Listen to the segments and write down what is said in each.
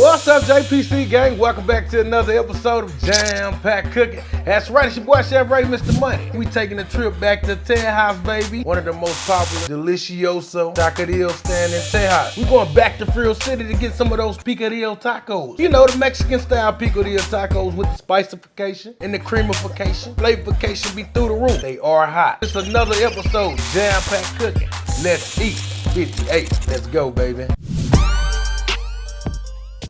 What's up, JPC gang? Welcome back to another episode of Jam Pack Cooking. That's right, it's your boy Chef Ray, Mr. Money. We taking a trip back to Tejas, baby. One of the most popular delicioso taqueria stand in Tejas. We going back to Frio City to get some of those Picadillo tacos. You know, the Mexican style Picadillo tacos with the spicification and the creamification. Flavorification be through the roof. They are hot. It's another episode, Jam Pack Cooking. Let's eat. 58. Let's go, baby.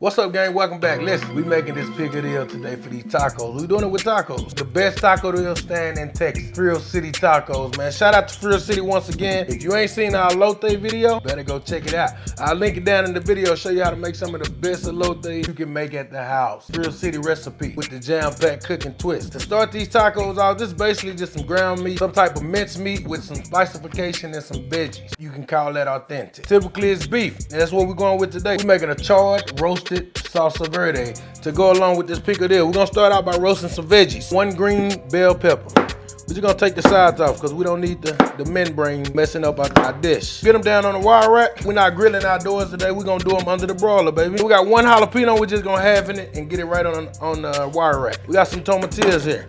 What's up, gang? Welcome back. Listen, we making this Picadillo today for these tacos. We doing it with tacos. The best taco stand in Texas. Frio City Tacos, man. Shout out to Frio City once again. If you ain't seen our elote video, better go check it out. I'll link it down in the video, show you how to make some of the best elote you can make at the house. Frio City recipe with the jam pack cooking twist. To start these tacos off, this is basically just some ground meat, some type of minced meat with some spicification and some veggies. You can call that authentic. Typically it's beef, and that's what we're going with today. We're making a charred, roasted Salsa Verde to go along with this Picadillo. We're gonna start out by roasting some veggies. 1 green bell pepper. We're just gonna take the sides off because we don't need the membrane messing up our dish. Get them down on the wire rack. We're not grilling outdoors today. We're gonna do them under the broiler, baby. We got 1 jalapeno. We're just gonna halve in it and get it right on the wire rack. We got some tomatillos here.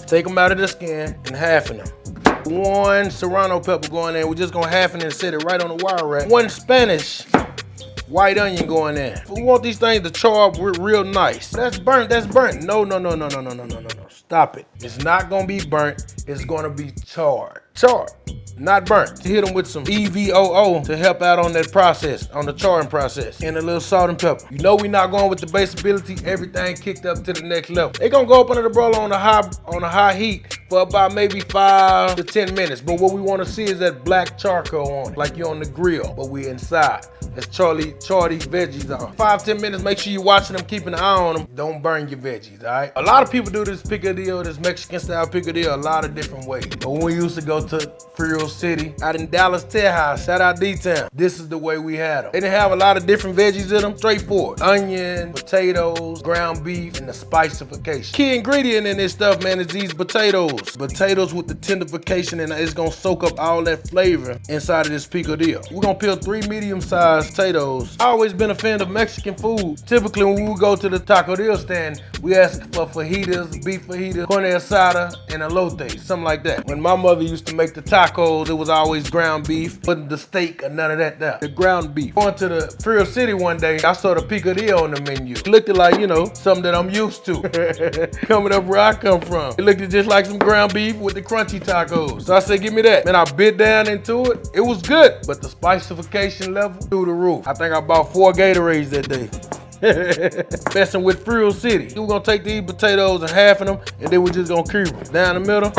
Take them out of the skin and half in them. 1 serrano pepper going in. We're just gonna half it and set it right on the wire rack. 1 Spanish white onion going in. We want these things to char up real nice. That's burnt, that's burnt. No. Stop it. It's not gonna be burnt, it's gonna be charred. Charred, not burnt. Hit them with some EVOO to help out on that process, on the charring process. And a little salt and pepper. You know we not going with the baseability, everything kicked up to the next level. They gonna go up under the broiler on a high heat for about maybe 5 to 10 minutes. But what we wanna see is that black charcoal on it, like you're on the grill, but we inside. Let's char these veggies off. 5-10 minutes, make sure you're watching them, keeping an eye on them. Don't burn your veggies, all right? A lot of people do this Picadillo, this Mexican style Picadillo, a lot of different ways. But when we used to go to Frio City, out in Dallas, Tejas, shout out D-Town, this is the way we had them. They didn't have a lot of different veggies in them, straightforward. Onion, potatoes, ground beef, and the spicification. Key ingredient in this stuff, man, is these potatoes. Potatoes with the tenderification, and it's gonna soak up all that flavor inside of this Picadillo. We're gonna peel 3 medium-sized potatoes. I've always been a fan of Mexican food. Typically, when we go to the taqueria stand, we ask for fajitas, beef fajitas, carne asada, and elote, something like that. When my mother used to make the tacos, it was always ground beef, wasn't the steak or none of that there. The ground beef. Going to the Frio City one day, I saw the Picadillo on the menu. It looked like, you know, something that I'm used to. Coming up where I come from. It looked just like some ground beef with the crunchy tacos. So I said, give me that. Man, I bit down into it. It was good, but the spicification level through the roof. I think I bought 4 Gatorades that day. Messing with Frio City. We're gonna take these potatoes and half of them, and then we're just gonna cream them down the middle.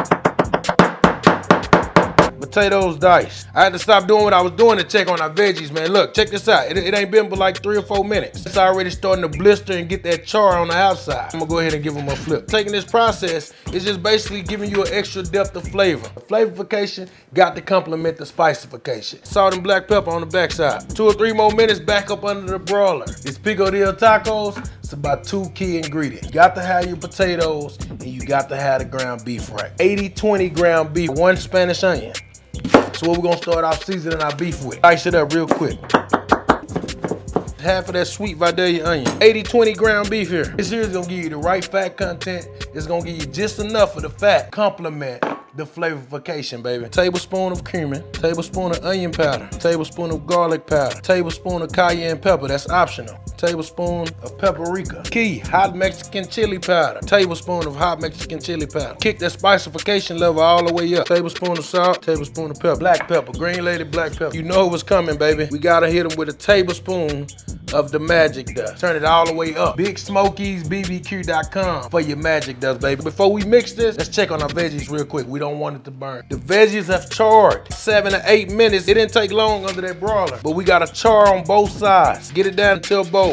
Potatoes diced. I had to stop doing what I was doing to check on our veggies, man. Look, check this out. It ain't been but like 3 or 4 minutes. It's already starting to blister and get that char on the outside. I'm gonna go ahead and give them a flip. Taking this process is just basically giving you an extra depth of flavor. The flavorification got to complement the spicification. Salt and black pepper on the backside. 2 or 3 more minutes back up under the broiler. These Picadillo tacos, it's about 2 key ingredients. You got to have your potatoes and you got to have the ground beef right. 80-20 ground beef, 1 Spanish onion. So what we're gonna start off seasoning our beef with. Dice it up real quick. Half of that sweet Vidalia onion. 80-20 ground beef here. This here is gonna give you the right fat content. It's gonna give you just enough of the fat. Complement the flavorification, baby. Tablespoon of cumin, tablespoon of onion powder, tablespoon of garlic powder, tablespoon of cayenne pepper, that's optional. Tablespoon of paprika. Key, hot Mexican chili powder. Tablespoon of hot Mexican chili powder. Kick that spicification level all the way up. Tablespoon of salt, tablespoon of pepper. Black pepper, green lady black pepper. You know it was coming, baby. We gotta hit them with a tablespoon of the magic dust. Turn it all the way up. BigSmokeysBBQ.com for your magic dust, baby. Before we mix this, let's check on our veggies real quick. We don't want it to burn. The veggies have charred 7 to 8 minutes. It didn't take long under that broiler, but we got to char on both sides. Get it down until bowl.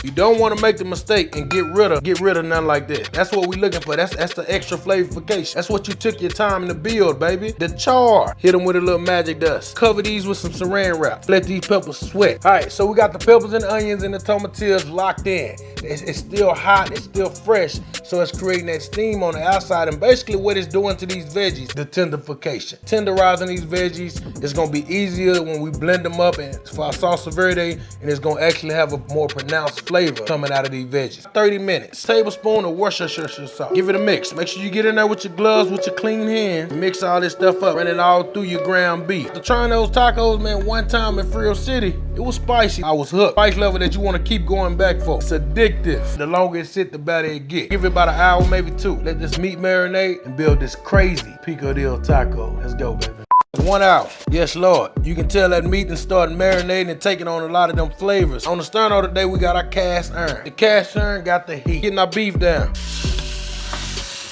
You don't want to make the mistake and get rid of nothing like this. That's what we're looking for. That's the extra flavorification. That's what you took your time to build, baby. The char. Hit them with a little magic dust. Cover these with some saran wrap. Let these peppers sweat. All right, so we got the peppers and the onions and the tomatillos locked in. it's still hot, it's still fresh, so it's creating that steam on the outside. And basically what it's doing to these veggies, the tenderification. Tenderizing these veggies, it's gonna be easier when we blend them up and for our salsa verde, and it's gonna actually have a more pronounced flavor coming out of these veggies. 30 minutes. Tablespoon of Worcestershire sauce. Give it a mix. Make sure you get in there with your gloves, with your clean hands. Mix all this stuff up. Run it all through your ground beef. After trying those tacos, man, one time in Frio City, it was spicy. I was hooked. Spice level that you want to keep going back for. It's addictive. The longer it sit, the better it get. Give it about an hour, maybe 2. Let this meat marinate and build this crazy picadillo taco. Let's go, baby. 1 hour. Yes, Lord. You can tell that meat and start marinating and taking on a lot of them flavors. On the sterno today, we got our cast iron. The cast iron got the heat. Getting our beef down.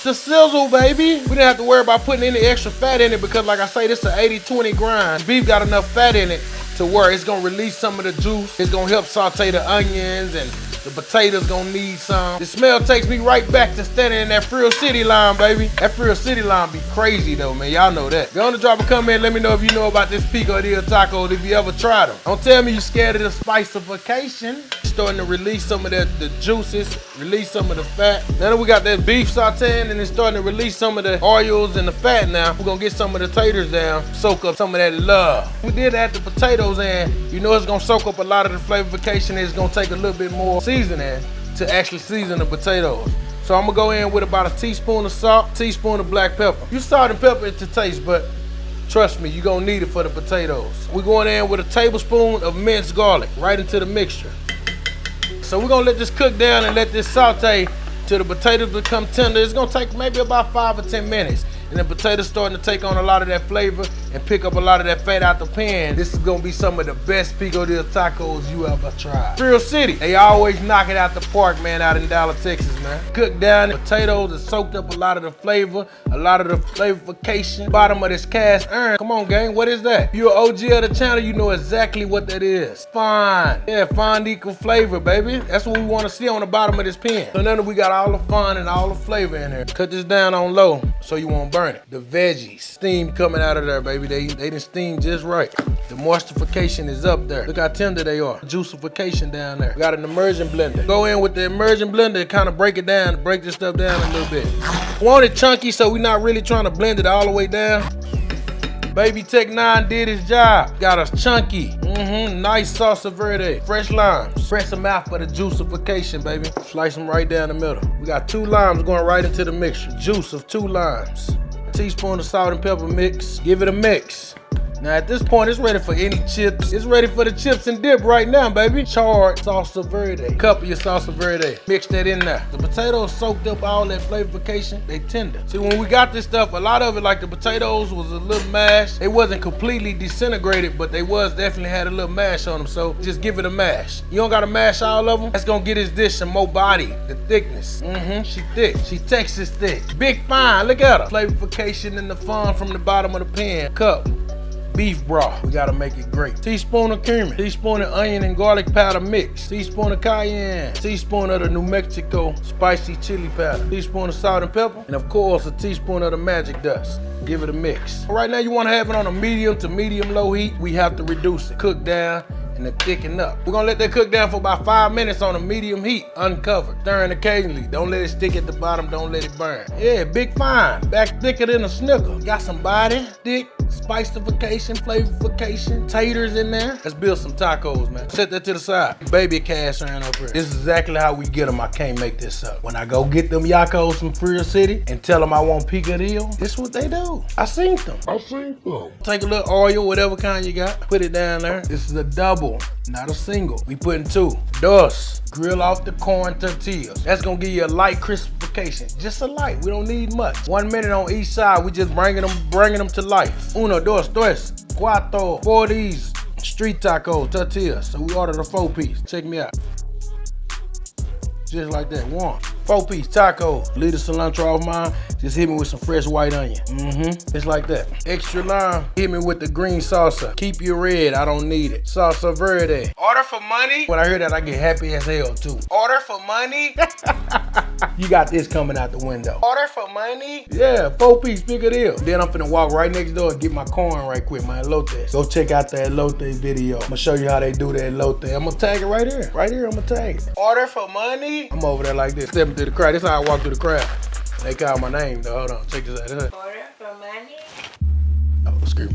The sizzle, baby. We didn't have to worry about putting any extra fat in it because, like I say, this is an 80-20 grind. Beef got enough fat in it to where it's gonna release some of the juice. It's gonna help saute the onions, and the potatoes gonna need some. The smell takes me right back to standing in that Frio City line, baby. That Frio City line be crazy though, man. Y'all know that. Go on to drop a comment. Let me know if you know about this picadillo tacos, if you ever tried them. Don't tell me you scared of the spicification. Starting to release some of the juices, release some of the fat. Now that we got that beef sauteing and it's starting to release some of the oils and the fat now, we're gonna get some of the taters down, soak up some of that love. We did add the potatoes in. You know it's gonna soak up a lot of the flavorification. It's gonna take a little bit more seasoning to actually season the potatoes. So I'm gonna go in with about a teaspoon of salt, teaspoon of black pepper. You salt and pepper it to taste, but trust me, you're gonna need it for the potatoes. We're going in with a tablespoon of minced garlic right into the mixture. So we're gonna let this cook down and let this saute till the potatoes become tender. It's gonna take maybe about 5 or 10 minutes. And the potatoes starting to take on a lot of that flavor and pick up a lot of that fat out the pan. This is gonna be some of the best picadillo tacos you ever tried. Frio City, they always knock it out the park, man, out in Dallas, Texas, man. Cooked down, the potatoes have soaked up a lot of the flavor, a lot of the flavorification. Bottom of this cast iron. Come on, gang, what is that? If you're an OG of the channel, you know exactly what that is. Fine. Yeah, fine equal flavor, baby. That's what we wanna see on the bottom of this pan. So now that we got all the fun and all the flavor in there, cut this down on low so you won't burn it. The veggies, steam coming out of there, baby. They done steam just right. The moistification is up there. Look how tender they are. Juicification down there. We got an immersion blender. Go in with the immersion blender and kind of break it down, break this stuff down a little bit. Want it chunky, so we're not really trying to blend it all the way down. Baby Tech 9 did his job. Got us chunky. Nice salsa verde. Fresh limes. Press them out for the juicification, baby. Slice them right down the middle. We got 2 limes going right into the mixture. Juice of 2 limes. A teaspoon of salt and pepper mix. Give it a mix. Now at this point, it's ready for any chips. It's ready for the chips and dip right now, baby. Charred salsa verde. Cup of your salsa verde. Mix that in there. The potatoes soaked up all that flavorification. They tender. See, when we got this stuff, a lot of it, like the potatoes, was a little mashed. They wasn't completely disintegrated, but they definitely had a little mash on them. So just give it a mash. You don't gotta mash all of them. That's gonna get this dish some more body, the thickness. She thick. She Texas thick. Big fine. Look at her. Flavorification and the fun from the bottom of the pan. Cup. Beef broth, we gotta make it great. Teaspoon of cumin, teaspoon of onion and garlic powder mix, teaspoon of cayenne, teaspoon of the New Mexico spicy chili powder, teaspoon of salt and pepper, and of course a teaspoon of the magic dust. Give it a mix. Right now you wanna have it on a medium to medium low heat. We have to reduce it, cook down, and then thicken up. We're gonna let that cook down for about 5 minutes on a medium heat, uncovered. Stirring occasionally. Don't let it stick at the bottom, don't let it burn. Yeah, big fine. Back thicker than a Snicker. Got some body, thick, spicification, flavorification, taters in there. Let's build some tacos, man. Set that to the side. Baby cast iron up here. This is exactly how we get them. I can't make this up. When I go get them yacos from Frio City and tell them I want picadillo, this is what they do. I seen them. Take a little oil, whatever kind you got, put it down there. This is a double, not a single. We putting 2. Dos. Grill off the corn tortillas. That's gonna give you a light crispification. Just a light, we don't need much. 1 minute on each side, we just bringing them to life. 1, 2, 3, 4, 4 of these street taco tortillas. So we ordered a 4-piece. Check me out. Just like that, 1, 4-piece taco. Leave the cilantro off mine. Just hit me with some fresh white onion. It's like that. Extra lime. Hit me with the green salsa. Keep your red. I don't need it. Salsa Verde. Order for money. When I hear that, I get happy as hell too. Order for money. You got this coming out the window. Order for money. Yeah, 4-piece Picadillo. Then I'm finna walk right next door and get my corn right quick, my elote. Go check out the elote video. I'm gonna show you how they do the elote. I'm gonna tag it right here. Right here, I'm gonna tag it. Order for money. I'm over there like this, stepping through the crowd. This is how I walk through the crowd. They call my name though. Hold on, check this out. Order for money. Oh, screw.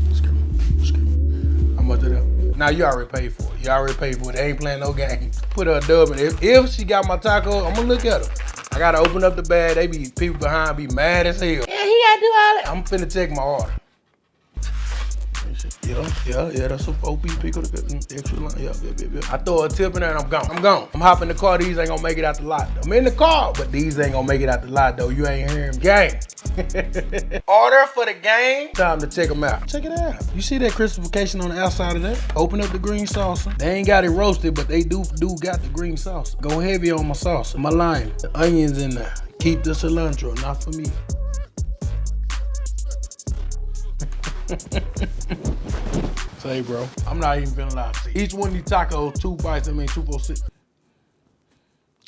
How much of that? Now you already paid for it. You already paid for it. They ain't playing no game. Put her a dub in. If she got my taco, I'm gonna look at her. I gotta open up the bag. They be people behind be mad as hell. Yeah, he gotta do all that. I'm finna check my order. Yeah, that's a 4-piece pickle. Extra line. Yeah. I throw a tip in there and I'm gone. I'm hopping in the car. These ain't gonna make it out the lot. I'm in the car, but these ain't gonna make it out the lot though. You ain't hearing me. Gang. Order for the game. Time to check them out. Check it out. You see that crispification on the outside of that? Open up the green salsa. They ain't got it roasted, but they do got the green salsa. Go heavy on my salsa. My lime. The onions in there. Keep the cilantro, not for me. Say, bro, I'm not even finna lie to you. Each one of these tacos, 2 bites, I mean 2 for 6.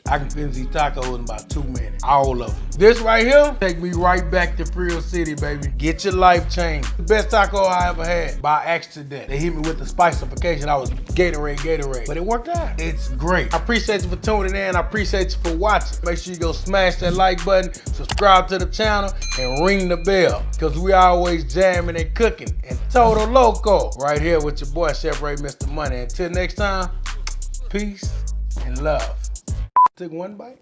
I can finish these tacos in about 2 minutes. All of them. This right here, take me right back to Thrill City, baby. Get your life changed. The best taco I ever had by accident. They hit me with the spicification. I was Gatorade. But it worked out. It's great. I appreciate you for tuning in. I appreciate you for watching. Make sure you go smash that like button, subscribe to the channel, and ring the bell. Because we always jamming and cooking and total loco. Right here with your boy, Chef Ray, Mr. Money. Until next time, peace and love. Took 1 bite.